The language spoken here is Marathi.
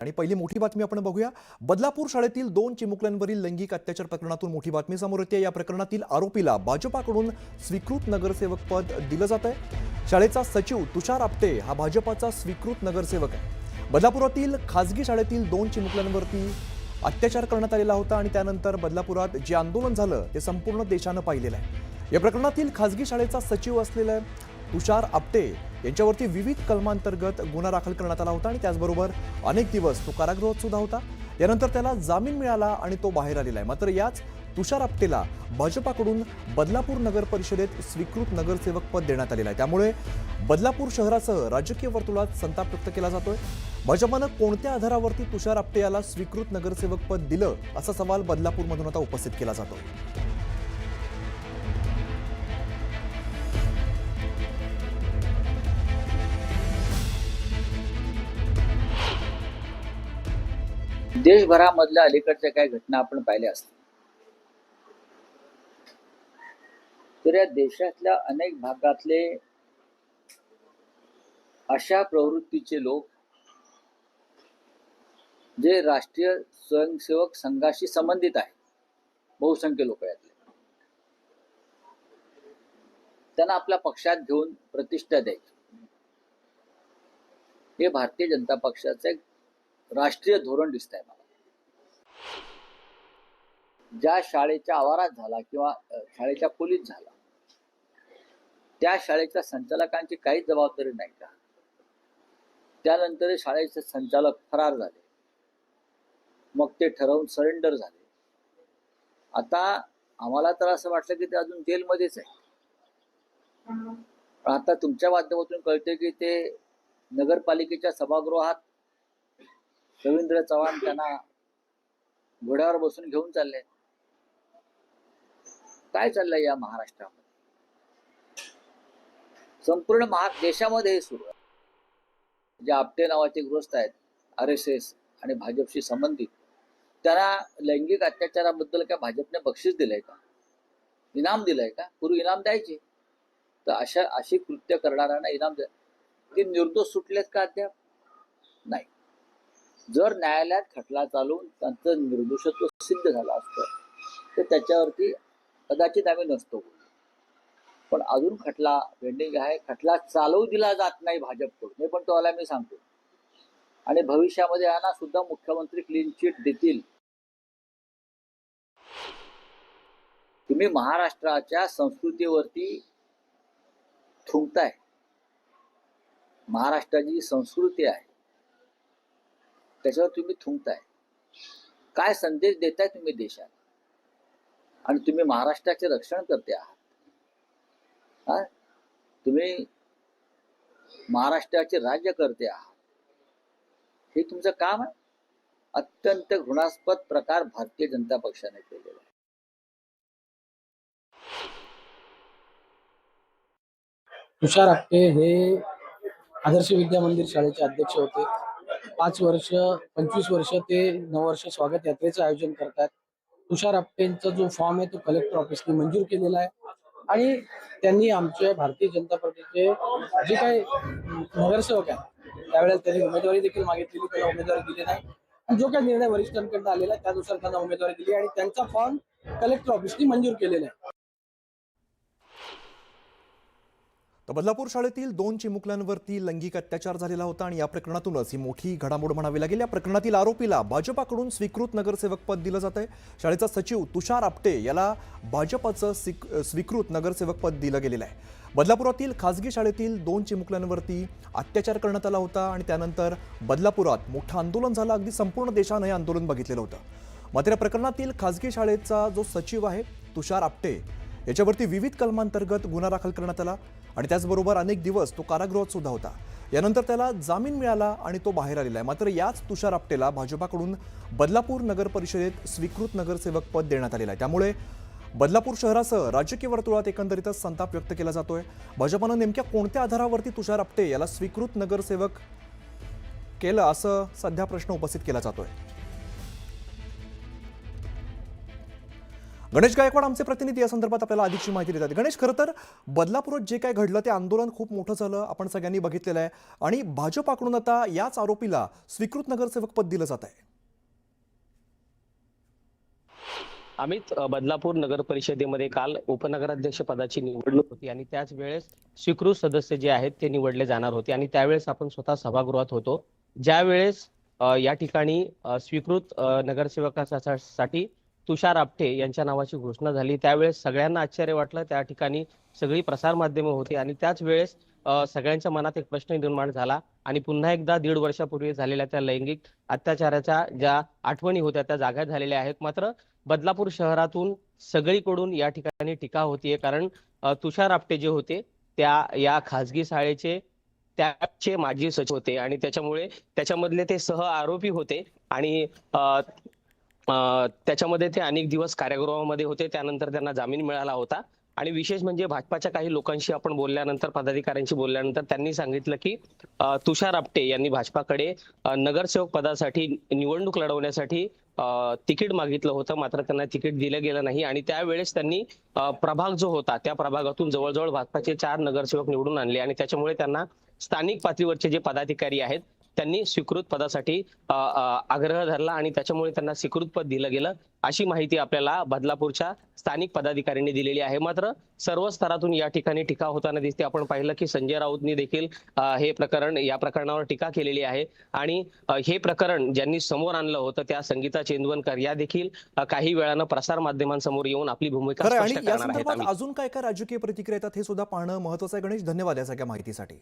आणि पहिली मोठी बातमी आपण बघूया। बदलापूर शाळेतील 2 चिमुकल्यांवरील लैंगिक अत्याचार प्रकरणातून मोठी बातमी समोर येते। या प्रकरणातील आरोपीला भाजपाकडून स्वीकृत नगरसेवक पद दिलं जात आहे। शाळेचा सचिव तुषार आपटे हा भाजपाचा स्वीकृत नगरसेवक आहे। बदलापुरातील खासगी शाळेतील 2 चिमुकल्यांवरती अत्याचार करण्यात आलेला होता आणि त्यानंतर बदलापुरात जे आंदोलन झालं ते संपूर्ण देशाने पाहिलेलं आहे। या प्रकरणातील खासगी शाळेचा सचिव असलेला तुषार आपटे यांच्यावरती विविध कलमांतर्गत गुन्हा दाखल करण्यात आला होता आणि त्याचबरोबर अनेक दिवस तो कारागृहात सुद्धा होता। यानंतर त्याला जामीन मिळाला आणि तो बाहेर आलेला आहे। मात्र याच तुषार आपटेला भाजपाकडून बदलापूर नगर परिषदेत स्वीकृत नगरसेवक पद देण्यात आलेलं आहे। त्यामुळे बदलापूर शहरासह राजकीय वर्तुळात संताप व्यक्त केला जातोय। भाजपानं कोणत्या आधारावरती तुषार आपटे याला स्वीकृत नगरसेवक पद दिलं असा सवाल बदलापूरमधून आता उपस्थित केला जातो। देशभरामधल्या अलीकडच्या काही घटना आपण पाहिल्या असतील तर या देशातल्या अनेक भागातले अशा प्रवृत्तीचे लोक जे राष्ट्रीय स्वयंसेवक संघाशी संबंधित आहेत, बहुसंख्य लोक यातले, त्यांना आपल्या पक्षात घेऊन प्रतिष्ठा द्यायची हे भारतीय जनता पक्षाचं एक राष्ट्रीय धोरण दिसत आहे मला। ज्या शाळेच्या आवारात झाला किंवा शाळेच्या खोलीत झाला त्या शाळेच्या संचालकांची काहीच जबाबदारी नाही का? त्यानंतर शाळेचे संचालक फरार झाले, मग ते ठरवून सरेंडर झाले। आता आम्हाला तर असं वाटलं की ते अजून जेलमध्येच आहे, पण आता तुमच्या माध्यमातून कळते की ते नगरपालिकेच्या सभागृहात रवींद्र चव्हाण त्यांना घोड्यावर बसून घेऊन चालले। काय चाललंय या महाराष्ट्रामध्ये? संपूर्ण देशामध्ये हे सुरू आहे। जे आपटे नावाचे गृहस्थ आहेत RSS आणि भाजपशी संबंधित, त्यांना लैंगिक अत्याचाराबद्दल काय भाजपने बक्षीस दिलंय का? इनाम दिलंय का? पूर्वी इनाम द्यायचे, तर अशी कृत्य करणाऱ्यांना इनाम द्या। ते निर्दोष सुटलेत का अद्याप? नाही। जर न्यायालयात खटला चालून त्यांचं निर्दोषत्व सिद्ध झालं असतं तर त्याच्यावरती कदाचित आम्ही नसतो बोललो, पण अजून खटला पेंडिंग आहे। खटला चालवू दिला जात नाही भाजपकडून, हे पण तुम्हाला मी सांगतो। आणि भविष्यामध्ये यांना सुद्धा मुख्यमंत्री क्लीन चिट देतील। तुम्ही महाराष्ट्राच्या संस्कृतीवरती थुंकताय। महाराष्ट्राची संस्कृती आहे त्याच्यावर तुम्ही थुंकताय। काय संदेश देताय तुम्ही देशात? आणि तुम्ही महाराष्ट्राचे रक्षण करते आहात, तुम्ही महाराष्ट्राचे राज्य करते आहात, हे तुमचं काम आहे। अत्यंत घृणास्पद प्रकार भारतीय जनता पक्षाने केलेला आहे। तुषार आपटे हे आदर्श विद्या मंदिर शाळेचे अध्यक्ष होते। 25 वर्ष ते नववर्ष स्वागत यात्रेचं आयोजन करतात। तुषार आपटेंचा जो फॉर्म आहे तो कलेक्टर ऑफिसने मंजूर केलेला आहे आणि त्यांनी आमच्या भारतीय जनता पार्टीचे जे काही नगरसेवक आहेत त्यावेळेला त्यांनी उमेदवारी देखील मागितलेली, त्याला उमेदवारी दिली नाही आणि जो काही निर्णय वरिष्ठांकडून आलेला आहे त्यानुसार त्यांना उमेदवारी दिली आणि त्यांचा फॉर्म कलेक्टर ऑफिसने मंजूर केलेला आहे। तर बदलापूर शाळेतील 2 चिमुकल्यांवरती लैंगिक अत्याचार झालेला होता आणि या प्रकरणातूनच ही मोठी घडामोड म्हणावी लागेल। या प्रकरणातील आरोपीला भाजपाकडून स्वीकृत नगरसेवक पद दिलं जात आहे। शाळेचा सचिव तुषार आपटे याला भाजपाचं स्वीकृत नगरसेवक पद दिलं गेलेलं आहे। बदलापुरातील खासगी शाळेतील 2 चिमुकल्यांवरती अत्याचार करण्यात आला होता आणि त्यानंतर बदलापुरात मोठं आंदोलन झालं। अगदी संपूर्ण देशानं हे आंदोलन बघितलेलं होतं। मात्र या प्रकरणातील खासगी शाळेचा जो सचिव आहे तुषार आपटे याच्यावरती विविध कलमांतर्गत गुन्हा दाखल करण्यात आला आणि त्याचबरोबर अनेक दिवस तो कारागृहात सुद्धा होता। यानंतर त्याला जामीन मिळाला आणि तो बाहेर आलेला आहे। मात्र याच तुषार आपटेला भाजपाकडून बदलापूर नगर परिषदेत स्वीकृत नगरसेवक पद देण्यात आलेलं आहे। त्यामुळे बदलापूर शहरासह राजकीय वर्तुळात एकंदरीतच संताप व्यक्त केला जातोय। भाजपानं नेमक्या कोणत्या आधारावरती तुषार आपटे याला स्वीकृत नगरसेवक केलं असं सध्या प्रश्न उपस्थित केला जातोय। गणेश गायकवाड आमचे प्रतिनिधी या संदर्भात आपल्याला अधिकची माहिती देतात. गणेश, खरं तर बदलापुरात जे काय घडलं ते आंदोलन खूप मोठं झालं, आपण सगळ्यांनी बघितलेलं आहे, आणि भाजपाकडून आता याच आरोपीला स्वीकृत नगरसेवक पद दिलं जात आहे. अमित, बदलापूर नगर परिषदेमध्ये काल उपनगराध्यक्ष पदाची निवडणूक होती आणि त्याच वेळेस स्वीकृत सदस्य जे आहेत ते निवडले जाणार होते आणि त्यावेळेस आपण स्वतः सभागृहात होतो. ज्या वेळेस या ठिकाणी स्वीकृत नगरसेवकासाठी तुषार आपटे यांच्या नावाची घोषणा झाली, त्यावेळेस सगळ्यांना आश्चर्य वाटलं. त्या ठिकाणी सगळी प्रसारमाध्यमं होती आणि त्याच वेळेस सगळ्यांच्या मनात एक प्रश्न निर्माण झाला आणि पुन्हा एकदा 1.5 वर्षापूर्वी झालेल्या त्या लैंगिक अत्याचाराच्या ज्या आठवणी होत्या त्या जाग्या झालेल्या आहेत. मात्र बदलापूर शहरातून सगळीकडून या ठिकाणी टीका होतीये, कारण तुषार आपटे जे होते त्या या खासगी शाळेचे त्याचे माजी सचिव होते आणि त्याच्यामुळे त्याच्यामधले ते सह आरोपी होते आणि त्याच्यामध्ये ते अनेक दिवस कारागृहामध्ये होते. त्यानंतर त्यांना जामीन मिळाला होता आणि विशेष म्हणजे भाजपाच्या काही लोकांशी आपण बोलल्यानंतर, पदाधिकाऱ्यांशी बोलल्यानंतर त्यांनी सांगितलं की तुषार आपटे यांनी भाजपाकडे नगरसेवक पदासाठी निवडणूक लढवण्यासाठी तिकीट मागितलं होतं, मात्र त्यांना तिकीट दिलं गेलं नाही आणि त्यावेळेस त्यांनी प्रभाग जो होता त्या प्रभागातून जवळजवळ भाजपाचे 4 नगरसेवक निवडून आणले आणि त्याच्यामुळे त्यांना स्थानिक पातळीवरचे जे पदाधिकारी आहेत त्यांनी स्वीकृत पदासाठी आग्रह धरला आणि त्याच्यामुळे त्यांना स्वीकृत पद दिलं गेलं, अशी माहिती आपल्याला बदलापूरच्या स्थानिक पदाधिकाऱ्यांनी दिलेली आहे. मात्र सर्व स्तरातून या ठिकाणी टीका होताना दिसते. आपण पाहिलं की संजय राऊतनी देखील या प्रकरणावर टीका केलेली आहे आणि हे प्रकरण ज्यांनी समोर आणलं होतं त्या संगीता चेंदवनकर या देखील काही वेळानं प्रसार माध्यमांसमोर येऊन आपली भूमिका खरं, आणि स्पष्ट या करणार आहेत. संदर्भात अजून काय काय राजकीय प्रतिक्रिया येतात हे सुद्धा पाहणं महत्त्वाचं आहे. गणेश, धन्यवाद या सगळ्या माहितीसाठी.